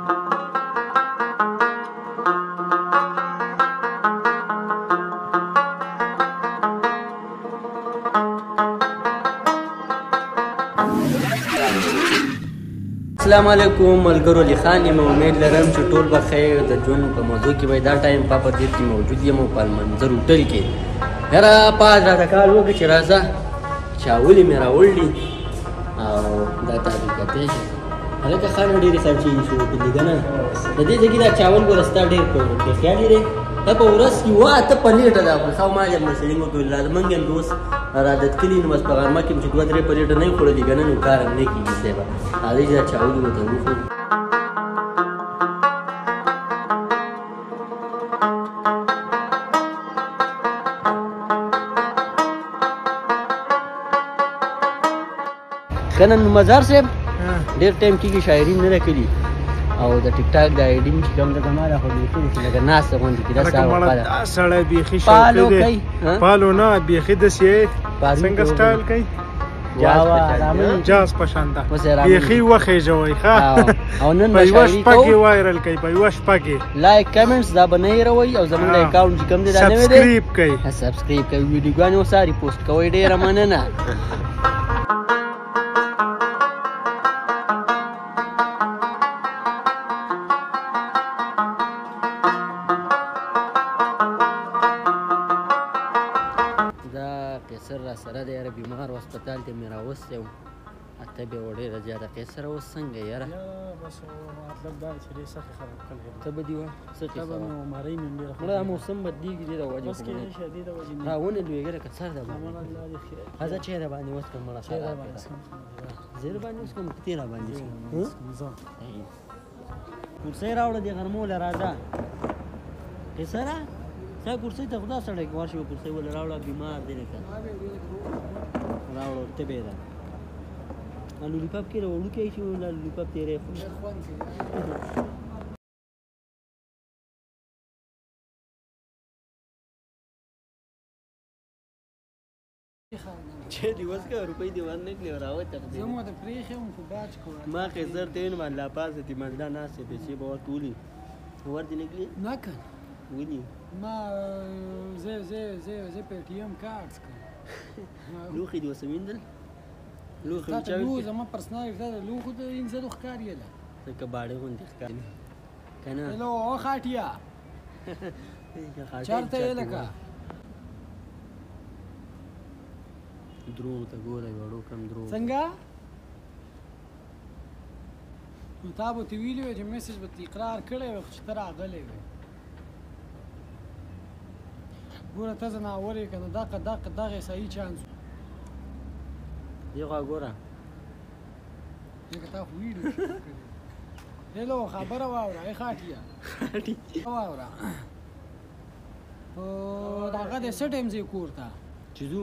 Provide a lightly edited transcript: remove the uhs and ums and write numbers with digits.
السلام علیکم ملګرو لیخان یم امید لرم چې ټول به خیر د ژوند په موضوع کې به دا ټایم په دې کې موجود یم په منظر هوټل کې یاره پاز راته کار وکړه چې راځه چاولې مې راوړلي او دا تاسو کتئ هلکه خان ډېرې خرچې شروع کړي که نه د دې ځای کې دا چاول ګوره ستا ډېر په خیال یې دی دا په ورځ کې اوه اته پلیټه دا خو ښه ما یم مسلینګ وکړل زمونږ یم دوست رادت کلي نو بس په غرمه کې چې دوه درې پلیټه نه یې خوړلي که نه نو کار هم نه کېږي صاحبه هغې چې دا چاولې ورته وخورو ښه نن مزار صاحب ډېر ټایم کېږي شاعري نه ده کړي او د ټیک ټاک د ایډینګ چې کوم ده زما دا خو بیخي داسې لکه ناسته غوندې کېده دا سړی بیخي شوقي دی پالو نه بیخي داسې څنګه سټایل کوي جاز پشانده بیخي وخېژوئ ښه په یوه شپه کې وایرل کوي په یوه شپه کې لایک کمنټس دا به نه هېروئ او زموږ د اکاونټ چې کوم دی دا نوی دی سبسکرایب کوئ سبسکرایب کوئ ویډیوګانې اوسه ریپوسټ کوئ ډېره مننه قیصر را سره دی یاره بیمار و هسپتال ته مې راوستی و اته بیا و ډېره زیاته قیصر اوس څنګه یاره بس مطلب دا چې ډېر سخت خراب کړی ته به دي وه څه قیصه وه مرۍ مې ډېره مړه دا موسم بدلېږي دې د وجې بس کېدای شي دې د وجې را ونې لوېږي لکه سر ده باندې ښځه چای را باندې وڅکم مړه زه را باندې وڅکم که ته را باندې وڅکم کرسۍ راوړه دې غرمو له راځه قیصره ستا کرسۍ ته خدا سړی ورشي به کرسۍ ولې راوړه بیمار دی لکه راوړه تبې ده لولیپاپ کې وړوکی شي لولیپاپ تېری خوري چې دې وڅکه روپۍ دې ورنکړې راوتې زه مو ته پرېښې وم خو باج کوه ما قیصر ته ویم لا پاسه دې منځ دا ناستې پیسې به ورته ولي ور دې نکړې نه که ولي ما زه پی ټي ایم کارت کوم لوښي دې وسویندل لوښي دا ته لو زما پرسنالټي دا لوښو ته انسانو ښکارېده ځکه باړې غوندې ښکاري که نه هلو او خاټیا چېرته یې لکه دروغ ته ګوره وړو کم دروغ څنګه نو تا به ورته ویلي وی چې میسج به ته اقرار کړی وی خو چې ته راغلی وی ګوره ته ځناور یې که نه دغې صحیح چانس دې خوا ګوره ځکه تا خو ویډیو هلو خبره واوره ای خاټیه واوره په دغه دی څه ټایم ځې کور ته چې ځو